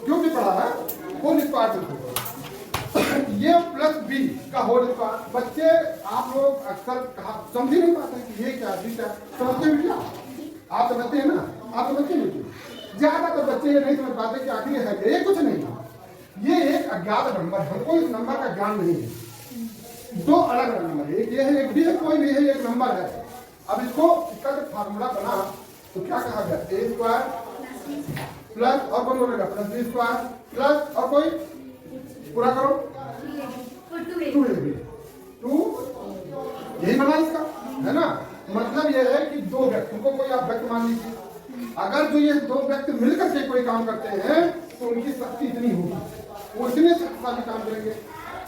जो भी पढ़ा है होल स्क्वायर लिखो। ये प्लस बी का होल स्क्वायर। बच्चे आप लोग अक्सर समझ ही नहीं पाते कि ये क्या बी क्या। समझते हैं क्या? आप समझते हैं ना? आप समझते हैं? ज्यादातर बच्चे ये नहीं समझ पाते कि आखिर है ये कुछ नहीं, ये एक अज्ञात नंबर है, हमको इस नंबर का ज्ञान नहीं है। दो अलग अलग नंबर है, एक ये है एक भी है, कोई भी है, एक नंबर है। अब इसको इसका जो फार्मूला बना तो क्या कहा गया? ए स्क्वायर प्लस और कौन बोलेगा प्लस बी स्क्वायर प्लस और कोई पूरा करो 2ab 2 यही बना इसका, है ना? मतलब ये है कि दो व्यक्ति को कोई आप व्यक्ति मान लीजिए, अगर जो ये दो व्यक्ति मिलकर के कोई काम करते हैं तो उनकी शक्ति इतनी होगी, वो इतने शक्तिशाली काम करेंगे।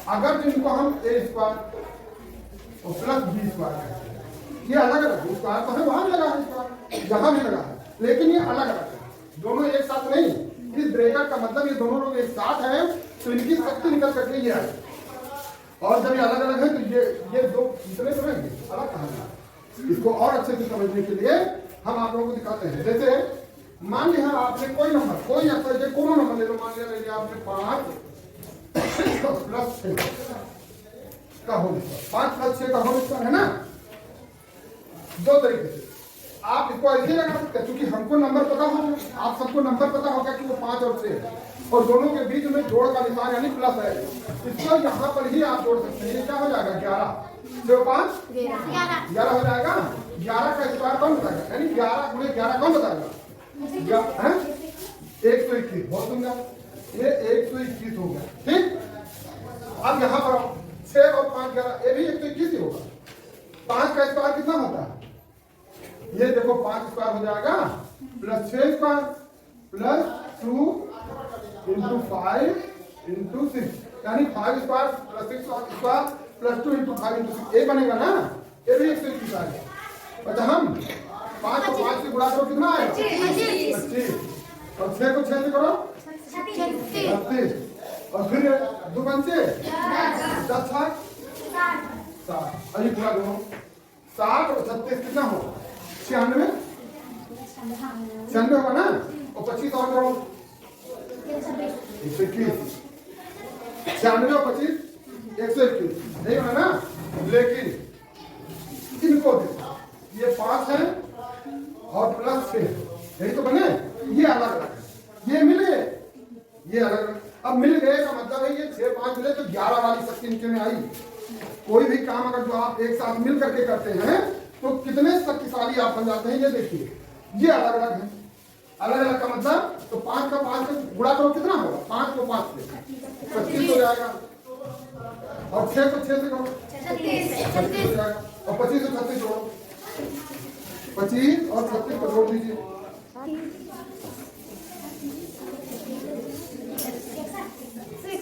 अगर जो इनको हम ए स्क्वायर और प्लस बी स्क्वायर कहते हैं, ये अलग अलग स्क्वायर तो है, वहां लगा है स्क्वायर, जहां भी लगा है, लेकिन ये अलग अलग है, दोनों एक साथ नहीं। इस ब्रेकर का मतलब ये दोनों लोग एक साथ हैं तो इनकी शक्ति निकल करके ये आए। और जब ये अलग अलग है तो ये दो इतने तो रहेंगे, अलग कहानी। इसको और अच्छे से समझने के लिए हम आप लोगों को दिखाते हैं। जैसे मान लिया आपने कोई नंबर, कोई अक्षर कोनो नंबर ले लो, मान लिया आपने 5 प्लस 6 का होल स्क्वायर, 5 प्लस 6 का होल स्क्वायर है ना। दो तरीके से आप इसको ऐसे लगा सकते हैं, क्योंकि हमको नंबर पता होगा, आप सबको नंबर पता होगा कि वो 5 और 6 है, और दोनों के बीच में जोड़ का निशान यानी प्लस है। इसको यहाँ पर ही आप जोड़ सकते हैं। ये क्या हो जाएगा? 11 जो 5 11 हो जाएगा। 11 का स्क्वायर कौन बताएगा? यानी 11 में 11 कौन बताएगा? 121। बहुत सुंदर, ये 121 हो गया। ठीक, अब यहाँ पर 6 और 5 11, ये भी 121 ही होगा। 5 का स्क्वायर कितना होता है? ये देखो 5 स्क्वायर हो जाएगा plus 6 square plus 2 into 5 into 6, यानी 5 square plus 6 square plus 2 into 5 into 6, ये बनेगा ना। ये भी 121 आएगा। अच्छा हम 5 को 5 से गुणा करो कितना आएगा? 25। और 6 को 6 से करो 36, और फिर 2 पंचे 10 60, अभी पूरा दो 60 और 36 कितना हो? 96 होगा ना। और 25 और करो 121, 96 और 25 121 नहीं होना ना। लेकिन इनको ये 5 है और प्लस 6 यही तो बने, ये अलग अलग है, ये मिले, ये अलग अलग। अब मिल गए का मतलब है ये 6 5 मिले तो 11 वाली शक्ति इनके में आई। कोई भी काम अगर जो आप एक साथ मिल करके करते हैं तो कितने शक्तिशाली आप बन जाते हैं, ये देखिए। ये अलग अलग है, अलग अलग का मतलब तो 5 का 5 से गुणा करो कितना होगा? 5 को 5 से 25 हो जाएगा, और 6 को 6 से करो 36 हो जाएगा, और 25 से 36 जोड़ो, 25 और 36 को जोड़ दीजिए।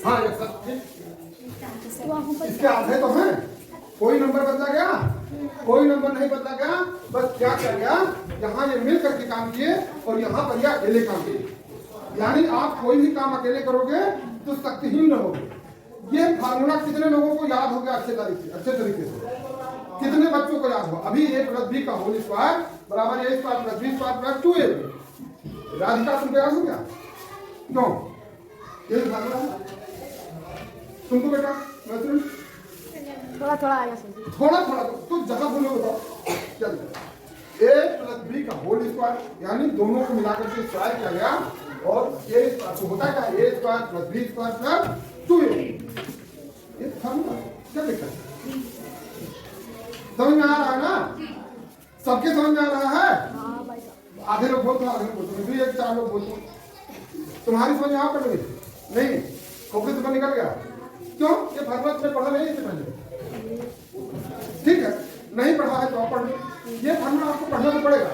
हाँ इसके आधे तो हैं। कोई नंबर बदला गया? कोई नंबर नहीं बदला गया। बस क्या कर गया, यहाँ ये मिल करके काम किए और यहाँ पर यह अकेले काम किए। यानी आप कोई भी काम अकेले करोगे तो शक्तिहीन रहोगे। ये फार्मूला कितने लोगों को याद हो गया अच्छे तरीके से? कितने बच्चों को याद हुआ? अभी a प्लस बी का होल स्क्वायर बराबर a square plus B square plus 2ab। Radhika तुमको याद हो गया? क्यों? यही फार्मूला है तुमको बेटा? थोड़ा थोड़ा आया थोड़ा थोड़ा तो जहां बोलो बताओ। चल a प्लस बी का होल स्क्वायर यानी दोनों को मिलाकर के स्क्वायर किया गया, और a स्क्वायर तो होता क्या? a square plus B square plus 2ab। ये फार्मूला क्या लिखा है? समझ में आ रहा है ना? सबके समझ में आ रहा है? आधे लोग बोलते हैं, आधे लोग बोलते हैं, फिर 1 4 लोग बोलते हैं। तुम्हारी समझ यहाँ पर नहीं खोपड़ी से निकल गया। क्यों? ये फार्मूला तुमने पढ़ा नहीं इससे पहले? ठीक है, नहीं पढ़ा है तो आप पढ़ लो। ये फार्मूला आपको पढ़ना तो पड़ेगा,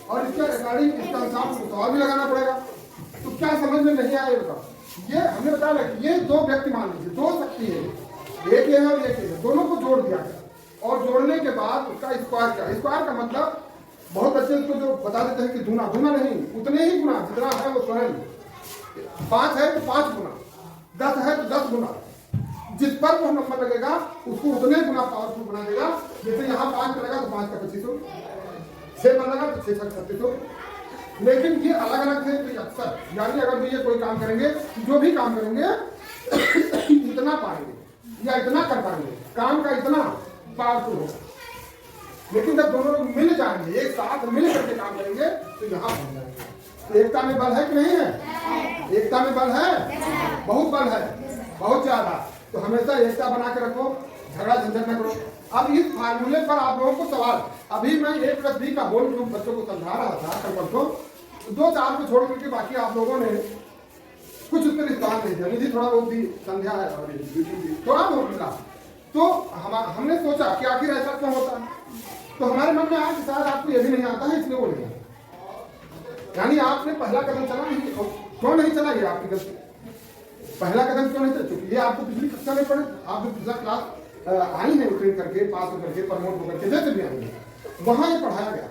और इसके रिगार्डिंग इसका हिसाब सवाल भी लगाना पड़ेगा। तो क्या समझ में नहीं आया बताओ? ये हमने बताया कि ये दो व्यक्ति मान लीजिए, दो शक्ति है, एक ये है और एक ये है, दोनों को जोड़ दिया गया, और जोड़ने के बाद उसका स्क्वायर क्या? स्क्वायर का मतलब बहुत अच्छे इसको जो बता देते हैं कि गुना, गुना नहीं, उतने ही गुना जितना है वो स्वयं। 5 है तो 5 गुना, 10 है तो 10 गुना, जिस पर वो नंबर लगेगा उसको उतने गुना पावरफुल बना देगा। जैसे यहाँ 5 का लगा तो 5 का 25 हो, 6 पर लगा तो 6 का 36 हो, लेकिन ये अलग अलग है तो अक्सर, यानी अगर भी ये कोई काम करेंगे, जो भी काम करेंगे इतना पाएंगे या इतना कर पाएंगे, काम का इतना पावरफुल होगा। लेकिन जब दोनों लोग मिल जाएंगे, एक साथ मिल करके काम करेंगे तो यहाँ पहुंच जाएंगे। तो एकता में बल है कि नहीं है? एकता में बल है, बहुत बल है, बहुत ज्यादा। तो हमेशा एकता बना के रखो, झगड़ा झंझट न करो। अब इस फार्मूले पर आप लोगों को सवाल, अभी मैं A+B का बोल जो बच्चों को समझा रहा था कल परसों, 2-4 को छोड़ करके बाकी आप लोगों ने कुछ उत्तर इस्तेमाल नहीं दिया। निधि थोड़ा बहुत भी, संध्या है और थोड़ा बहुत मिला। तो हमने सोचा कि आखिर ऐसा क्यों होता है। तो हमारे मन में आया कि शायद आपको ये भी नहीं आता है, इसलिए वो नहीं आता। यानी आपने पहला कदम चला नहीं, क्यों नहीं चला, ये आपकी गलती। पहला कदम क्यों नहीं चला? क्योंकि ये आपको पिछली कक्षा में पढ़े, आप जो पिछला क्लास आई है ट्रेन करके, पास होकर के, प्रमोट होकर के, जैसे भी आएंगे, वहां ये पढ़ाया गया।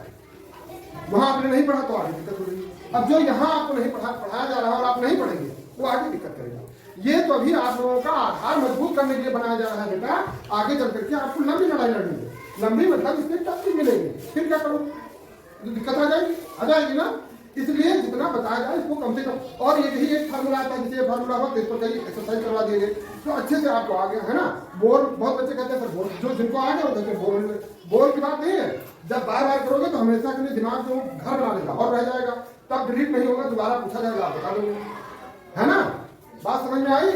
वहां आपने नहीं पढ़ा तो आगे दिक्कत हो रही है। अब जो यहाँ आपको नहीं पढ़ाया जा रहा है और आप नहीं पढ़ेंगे, वो आगे दिक्कत करेगा। ये तो अभी आप लोगों का आधार मजबूत करने के लिए बनाया जा रहा है बेटा। आगे चल करके आपको लंबी लड़ाई लड़नी है, लंबी मतलब इसके टक्की मिलेगी, फिर क्या करो, दिक्कत आ जाएगी ना। इसलिए जितना बताया जाए इसको कम से कम, और यही एक फार्मूला आता है, जिसे फार्मूला हो तो इस पर कई एक्सरसाइज करवा दिए गए तो अच्छे से आपको आ गया है ना। बोर, बहुत बच्चे कहते हैं सर बोर, जो जिनको आ गया होता है बोर की बात नहीं है। जब बार बार करोगे तो हमेशा के लिए दिमाग जो घर बना लेगा और रह जाएगा, तब डिलीट नहीं होगा, दोबारा पूछा जाएगा, आप बता दोगे, है ना। बात समझ में आई?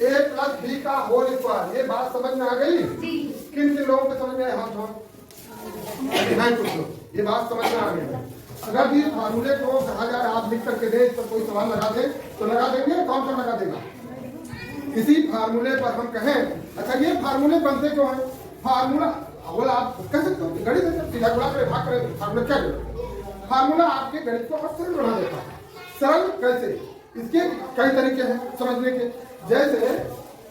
A+B का होल स्क्वायर, ये बात समझ में आ गई? किन किन लोगों को समझ में आया? हाथ उठाओ। कुछ लोग, ये बात समझ में आ गई। अगर भी फार्मूले को कहा जाए आप लिख करके दे, इस पर कोई सवाल लगा दे तो लगा देंगे, कौन कौन लगा देगा? किसी फार्मूले पर हम कहें, अच्छा ये फार्मूले बनते क्यों हैं? फार्मूला बोला आप कह सकते हो गणित है, सीधा गुणा करे भाग करे, फार्मूला क्या है? फार्मूला आपके गणित को और सरल बना देता है। सरल कैसे? इसके कई तरीके हैं समझने के। जैसे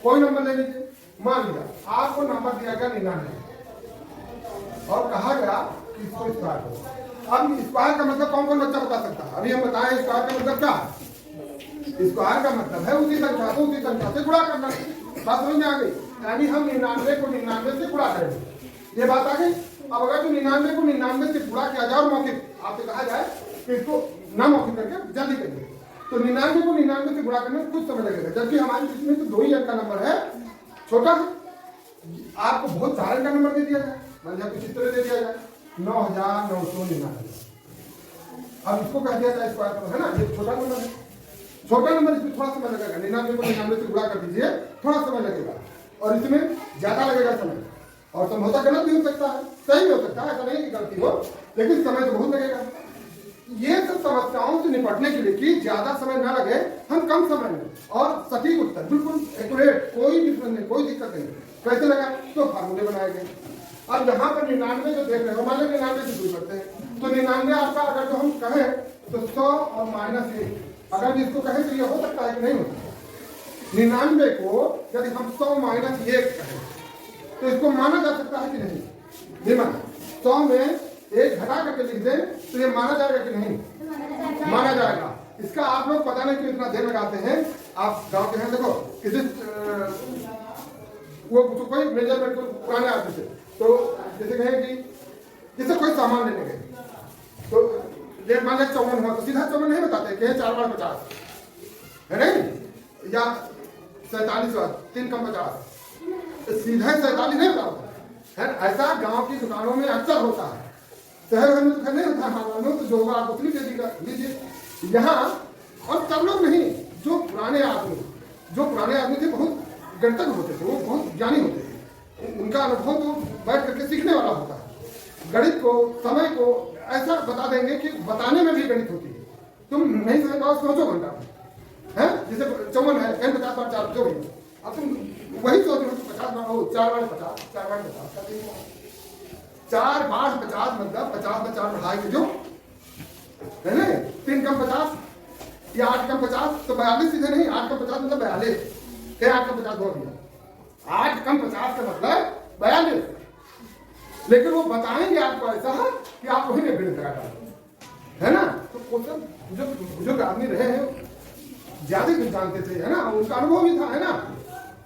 कोई नंबर ले लीजिए, मान लिया आपको नंबर दिया गया 99 और कहा गया कि इसको स्क्वायर करो। अब स्क्वायर का मतलब कौन कौन बच्चा बता सकता है? अभी हम बताएं स्क्वायर का मतलब क्या है। स्क्वायर का मतलब है उसी संख्या को उसी संख्या से गुणा करना। बात समझ में आ गई? यानी हम 99 को 99 से गुणा करेंगे, ये बात आ गई। अब अगर जो 99 को 99 से गुणा किया जाए और मौखिक आपसे कहा जाए कि इसको ना मौखिक करके जल्दी करिए, तो 99 को 99 से गुणा करने में कुछ समय लगेगा। जबकि हमारे इसमें तो 2 ही अंक का नंबर है, छोटा है। आपको बहुत सारे अंक का नंबर दे दिया जाए, मतलब कुछ इस तरह दे दिया जाए 9999। अब इसको कह दिया जाए स्क्वायर पर, है ना, ये छोटा नंबर है। छोटा नंबर, इसमें थोड़ा समय लगेगा। 99 को 99 से गुणा कर दीजिए, थोड़ा समय लगेगा, और इसमें ज्यादा लगेगा समय। और संभवतः गलत भी हो सकता है, सही भी हो सकता है, ऐसा नहीं कि गलती हो, लेकिन समय तो बहुत लगेगा। ये सब समस्याओं से निपटने के लिए कि ज्यादा समय ना लगे, हम कम समय में और सटीक उत्तर बिल्कुल एक्यूरेट, कोई डिफरेंस नहीं, कोई दिक्कत नहीं, कैसे लगा? तो फार्मूले बनाए गए। अब यहाँ पर 99 जो देख रहे हो, मान लो 99 से शुरू करते हैं, तो 99 आपका अगर जो हम कहें तो 100 और -1, अगर इसको कहें तो ये हो सकता है कि नहीं होता? 99 को यदि हम 100 - 1 कहें तो इसको माना जा सकता है कि नहीं? नहीं माना। 100 में 1 घटा करके लिख दें तो ये माना जाएगा कि नहीं? माना जाएगा। इसका आप लोग पता नहीं क्यों इतना देर लगाते हैं। आप गांव के हैं, देखो किसी वो कोई मेजरमेंट को पुराने आदमी से, तो जैसे कहें कि जैसे कोई सामान लेने गए तो डेढ़ मान 54 हुआ तो सीधा 54 नहीं बताते, कहे 4 बार 50 है नहीं, या 47 हुआ 3 कम 50, सीधा 47 नहीं बताता है। ऐसा गांव की दुकानों में अक्सर होता है, शहर में तो नहीं होता। हाँ, तो जो होगा आपको फ्री दे दीजिएगा, लीजिए। यहाँ और सब लोग नहीं, जो पुराने आदमी थे, बहुत गणतज्ञ होते थे, वो बहुत ज्ञानी होते थे, उनका अनुभव तो बैठ करके सीखने वाला होता है। गणित को, समय को ऐसा बता देंगे कि बताने में भी गणित होती है। तुम नहीं समझ पाओ, सोचो घंटा है, जैसे 54 है, 50 बार 4 जो भी, अब तुम वही सोच रहे हो 50 बार हो, 4 बार 50, 4 बार 50, 4 बार 50 मतलब 50 में 4 बढ़ाएंगे जो है ना, 3 कम 50 या 8 कम 50 तो 42 सीधे नहीं, 8 कम 50 मतलब 42, क्या 8 कम 50 हो गया, 8 कम 50 का मतलब 42। लेकिन वो बताएंगे आपको ऐसा कि आप वही में गणित लगा डालेंगे, है ना। तो बुजुर्ग आदमी रहे हैं, ज्यादा कुछ जानते थे, है ना, उनका अनुभव भी था, है ना।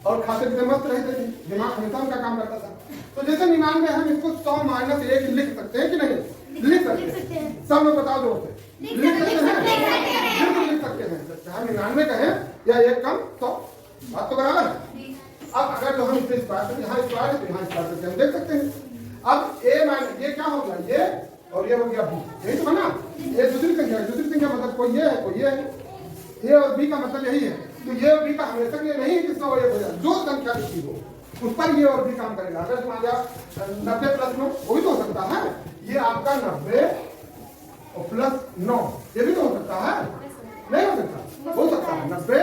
और खाते पीते मस्त रहते थे, दिमाग हमेशा उनका काम करता था। तो जैसे 99 हम इसको 100 माइनस 1 लिख सकते हैं कि नहीं? लिख सकते हैं। सब लोग बताओ दो लिख सकते हैं, बिल्कुल लिख सकते हैं। चाहे 99 कहें या 1 कम 100, बात तो बराबर है। अब अगर जो हम इसे स्क्वायर करें, यहाँ स्क्वायर है तो यहाँ स्क्वायर करके हम देख सकते हैं। अब a माइनस ये क्या हो गया, ये और ये हो गया b, यही तो बना। ये दूसरी संख्या है, दूसरी संख्या मतलब कोई ये है कोई ये है, a और b का मतलब यही है। तो ये और b का हमेशा ये नहीं है कि 100 1 हो जाए, जो संख्या लिखी हो उस पर ये और b काम करेगा। अगर मान लिया 90 प्लस 9, वो भी तो हो सकता है। ये आपका 90 और प्लस 9, ये भी तो हो सकता है, नहीं हो सकता? हो सकता है 90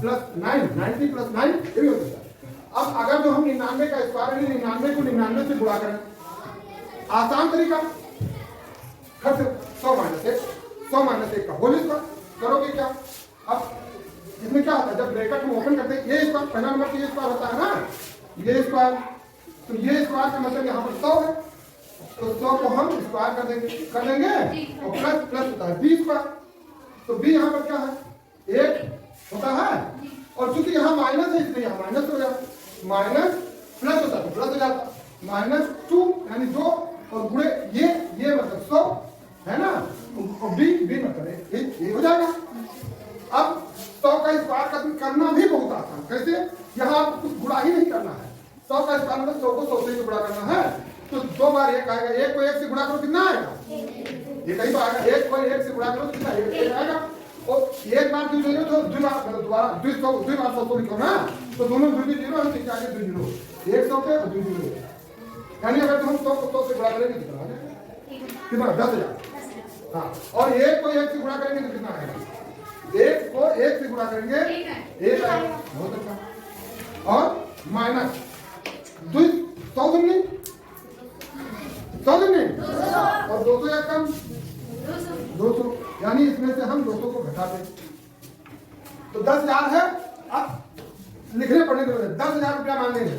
प्लस 9, 90 प्लस 9, ये भी हो सकता है। अब अगर जो हम 99 का स्क्वायर है, 99 को 99 से गुणा करें, आसान तरीका, खर्च 100 माइनस 1, 100 माइनस 1 का होल स्क्वायर करोगे क्या? अब इसमें क्या होता है, जब ब्रैकेट में ओपन करते हैं ये स्क्वायर, पहला नंबर तो ये स्क्वायर होता है ना, ये स्क्वायर, तो ये स्क्वायर का मतलब यहाँ पर 100 है, तो 100 को हम स्क्वायर कर देंगे और प्लस प्लस होता है 20 स्क्वायर, तो b यहाँ पर क्या है 1 होता है, और चूंकि यहाँ माइनस है इसलिए यहाँ माइनस हो जाता, माइनस प्लस होता है प्लस हो जाता, -2 यानी 2 और गुणे ये मतलब 100 है ना, और b मतलब ये हो जाएगा। अब 100 का स्क्वायर करना भी बहुत आसान, कैसे? यहाँ आपको कुछ गुणा ही नहीं करना है, 100 का स्क्वायर मतलब 100 को 100 से गुणा करना है, तो 2 बार 1 आएगा, 1 को 1 से गुणा करो कितना आएगा? ये कहीं बार आएगा, 1 को 1 से गुणा करो कितना 1 आएगा, और एक बार क्यों जीरो तो दोबारा 2 बार 100 लिखो ना, तो दोनों 2 जीरो है, तो क्या है 2 जीरो, 100 पे और 2 जीरो, यानी अगर तुम 100 को 100 से गुणा करेंगे कितना 10,000। हाँ, और 1 को 1 से गुणा करेंगे तो कितना आएगा? 1 को 1 से गुणा करेंगे 1 आएगा, बहुत अच्छा। और माइनस 100 नहीं, 100 नहीं, और 200 या कम 200, यानी इसमें से हम 200 को घटाते तो 10,000 है। अब लिखने पड़ने के 10,000 रुपया मांगेंगे,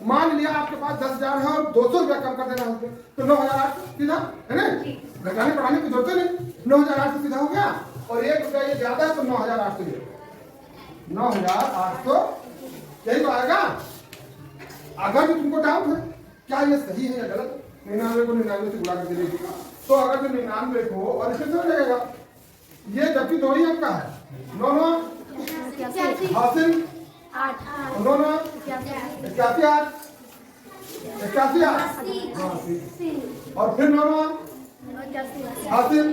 मान लिया आपके पास 10,000 है और 200 रुपया कम कर देना है उसमें, तो 9,008 सीधा है ना, घटाने पढ़ाने की जरूरत नहीं, 9,008 सीधा हो गया, और 1 रुपया ये ज्यादा है तो 9,800, 9,800 यही तो आएगा। अगर भी तुमको डाउट है क्या ये सही है या गलत, 99 को 99 से गुणा करके देखिएगा, तो अगर जो 99 को और इससे समझ जाएगा, ये जबकि दो ही अंक का है, 9 हासिल 8 9 81 और फिर 9 हासिल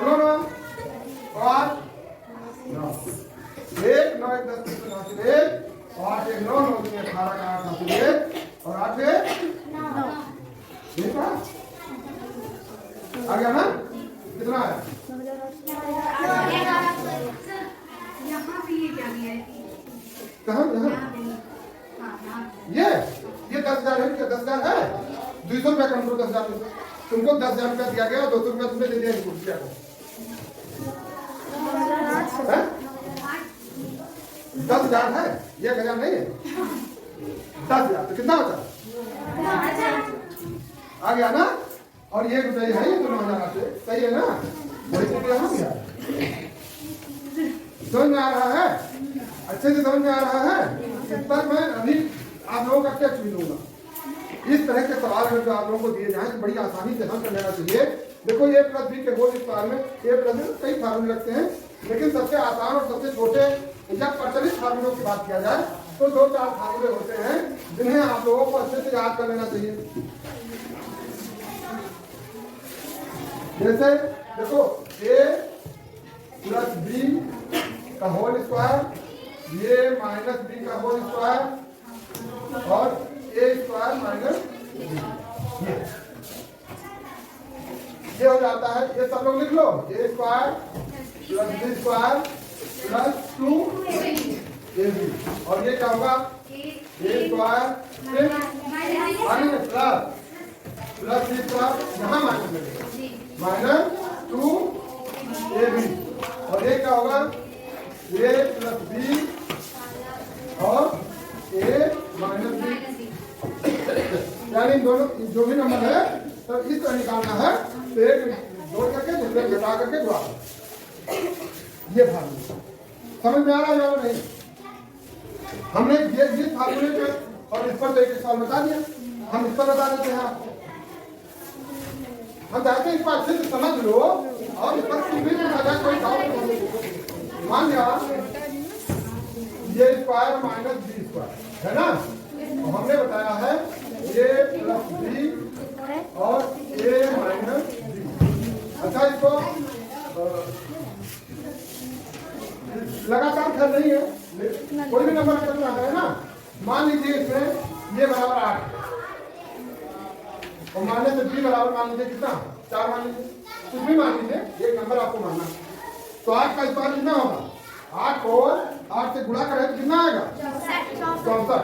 9 8 1 9 1 10 हासिल 1 8 1 9 9 18 का 8 हासिल 1 और 8 9 ठीक है, आ गया ना? कितना है? यहाँ पे ये क्या है? कहाँ ये 10,000 है क्या? 10,000 है, 200 रुपया कम करो 10,000 में, तुमको 10,000 रुपया दिया गया, 200 रुपया तुमने दे दिया इनको रुपया को, 10,000 है, 1,000 नहीं है, 10,000 तो कितना बचा? आ गया ना? और 1 रुपया है, ये तो 9,000 से सही है ना? वही तो यहाँ भी है, समझ में आ रहा है? अच्छे से समझ में आ रहा है? इस पर मैं अभी आप लोगों का टेस्ट भी लूंगा। इस तरह के सवाल अगर जो आप लोगों को दिए जाएं तो बड़ी आसानी से हल कर लेना चाहिए। देखो a प्लस बी के होल स्क्वायर में a प्लस बी कई फार्मूले लगते हैं, लेकिन सबसे आसान और सबसे छोटे या प्रचलित फार्मूलों की बात किया जाए तो 2-4 फार्मूले होते हैं जिन्हें आप लोगों को अच्छे से याद कर लेना चाहिए। जैसे देखो a प्लस बी का होल स्क्वायर, ये माइनस बी का होल स्क्वायर और a स्क्वायर माइनस ये हो जाता है, ये सब लोग लिख लो, a square plus B square plus 2ab, और ये क्या होगा a square plus B square, यहाँ माइनस लगेगा माइनस 2ab, और ये क्या होगा a प्लस बी और a माइनस बी, यानी दोनों जो भी नंबर है तो इस तरह निकालना है, तो एक जोड़ करके दूसरे घटा करके जुड़ा, ये फार्मूला समझ में आ रहा है या नहीं? हमने ये फार्मूले पे और इस पर तो एक सवाल बता दिया, हम इस पर बता देते हैं आपको। हम चाहते हैं इसको अच्छे से समझ लो और इस पर कुछ भी पूछा जाए कोई डाउट। मान लिया ये स्क्वायर माइनस बी स्क्वायर है ना, और हमने बताया है ए प्लस बी और ए माइनस बी। अच्छा इसको लगातार कर नहीं है, कोई भी नंबर करना है ना। मान लीजिए इसमें ये बराबर 8 और मानने से बी बराबर मान लीजिए कितना 4 मान लीजिए, कुछ भी मान लीजिए, एक नंबर आपको मानना। तो 8 का स्क्वायर कितना होगा, 8 और 8 से गुणा करें तो कितना आएगा 64,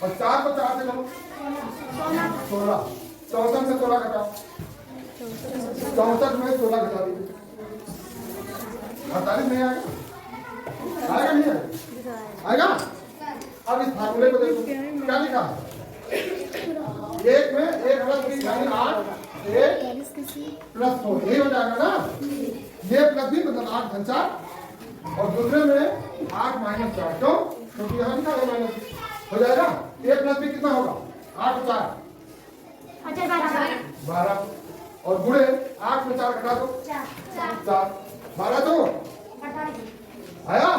और 4 को 4 से करो 16, 64 में 16 घटाओ, 64 में 16 घटा दीजिए 48 नहीं आएगा, आएगा नहीं आएगा? अब इस फार्मूले को देखो क्या लिखा है, एक में एक प्लस बी यानी 8 एक प्लस 4 यही हो जाएगा ना, ये प्लस बी मतलब 8 घन 4 और दूसरे में 8 माइनस 4 क्योंकि यहाँ लिखा है माइनस हो जाएगा। ए प्लस बी कितना होगा 8 4 12 और गुणे 8 में 4 घटा दो 4 12 तो आया,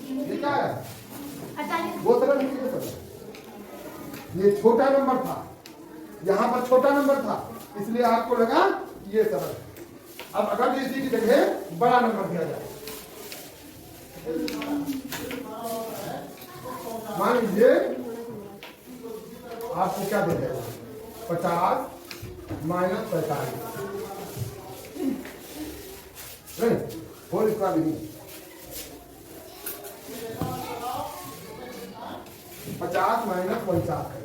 ये क्या आया वो तरह नहीं, ये छोटा नंबर था, यहाँ पर छोटा नंबर था इसलिए आपको लगा ये सरल। अब अगर इसी की जगह बड़ा नंबर दिया जाए, मान लीजिए आपको क्या दे देगा 50 माइनस 45 होल स्क्वायर नहीं 50 माइनस 49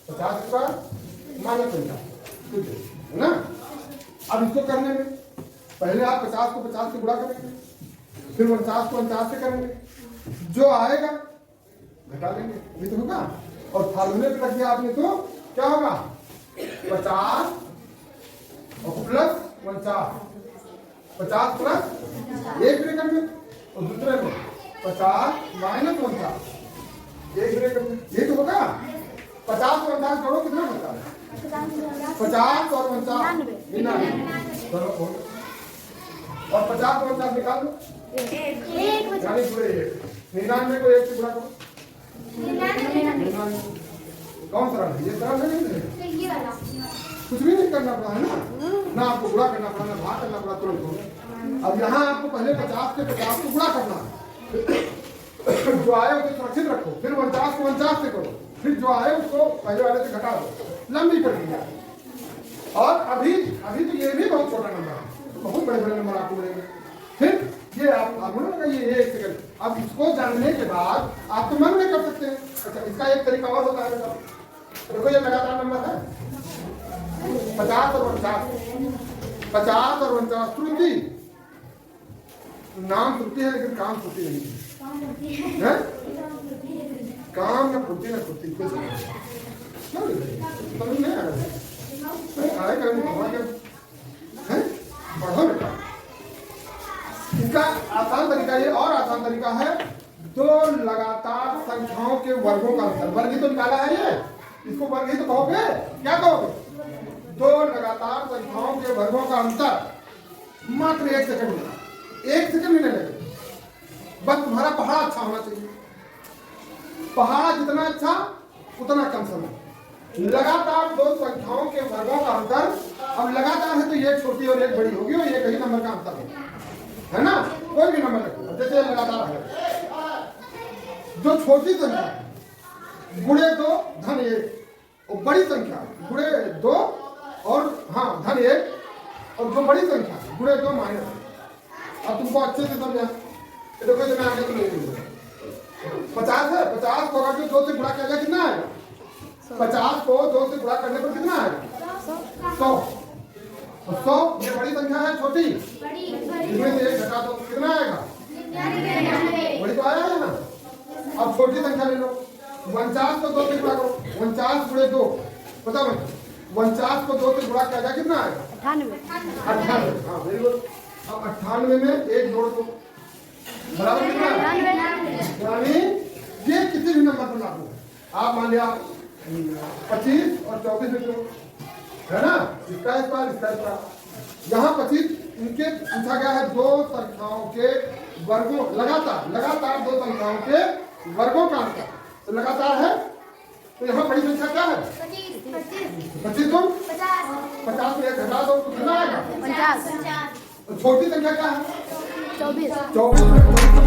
50 स्क्वायर माइनस 49 है ना। अब इसको करने में पहले आप 50 को 50 से गुणा करेंगे, फिर 49 को 49 से करेंगे, जो आएगा घटा लेंगे, ये तो होगा। और फार्मूले पे रख दिया आपने तो क्या होगा 50 और प्लस 49, 50 प्लस एक ब्रैकेट में और दूसरे में 50 माइनस 49 एक ब्रैकेट में, ये तो होगा। 50 और 49 करो कितना होता है 50 और 49 99 और 50 और 49 निकाल दो यानी पूरे 99 को 1 से गुणा करो, कौन सरल है ये, सरल है नहीं, कुछ भी नहीं करना पड़ा है ना आपको गुणा करना पड़ा ना भाग करना पड़ा तुरंत हो। अब यहाँ आपको पहले 50 से 50 को गुणा करना है, जो आए उसे सुरक्षित रखो, फिर 49 को 49 से करो, फिर जो आए उसको पहले वाले से घटा दो, लंबी कर दिया। और अभी तो ये भी बहुत छोटा नंबर है, बहुत बड़े बड़े नंबर आपको मिलेंगे। फिर ये आप लगाइए 1 सेकंड। अब इसको जानने के बाद आप तो मन में कर सकते हैं। अच्छा इसका एक तरीका और होता है बेटा, देखो ये लगातार नंबर है 50 और 49, 50 और 49 त्रुटि, नाम त्रुटि है लेकिन काम त्रुटि नहीं है, काम न फुर्ती न फुर्ती कुछ समझ नहीं आ रहा है, पढ़ो बेटा। इसका आसान तरीका ये और आसान तरीका है, दो लगातार संख्याओं के वर्गों का अंतर, वर्ग ही तो निकाला है ये, इसको वर्ग ही तो कहोगे, क्या कहोगे, दो लगातार संख्याओं के वर्गों का अंतर मात्र 1 सेकंड में, 1 सेकंड भी नहीं लगेगा। बस तुम्हारा पहाड़ा अच्छा होना चाहिए, पहाड़ा जितना अच्छा उतना कम समय। लगातार दो संख्याओं के वर्गों का अंतर, अब लगातार है तो ये छोटी और एक बड़ी होगी और ये कहीं नंबर का अंतर है ना, कोई भी नंबर रखो जैसे लगातार है, जो छोटी संख्या गुणे 2 धन 1 और बड़ी संख्या गुणे 2 और हाँ धन 1 और जो बड़ी संख्या गुणे 2 माइनस। अब तुमको अच्छे से समझा, देखो मैं आगे तो नहीं 50 है, 50 को अगर 2 से गुणा किया जाए कितना आएगा, 50 को 2 से गुणा करने पर कितना आएगा 100। 100 ये बड़ी संख्या है छोटी, इसमें से 1 घटा दो कितना आएगा, बड़ी तो आया है ना। अब छोटी संख्या ले लो, 49 को 2 से गुणा करो, 49 गुणे 2 पता है 49 को 2 से गुणा किया जाए कितना आएगा 98। हाँ वेरी गुड। अब 98 में 1 जोड़ दो बराबर कितना, यानी ये किसी भी नंबर पर लागू है। आप मान लिया 25 और 24 में क्यों है ना, इसका स्क्वायर यहाँ 25 इनके पूछा गया है दो संख्याओं के वर्गों, लगातार दो संख्याओं के वर्गों का अंतर, तो लगातार है तो यहाँ बड़ी संख्या क्या है 25 को 50 में 1 घटा दो तो कितना आएगा 50 छोटी संख्या क्या है 24 24 में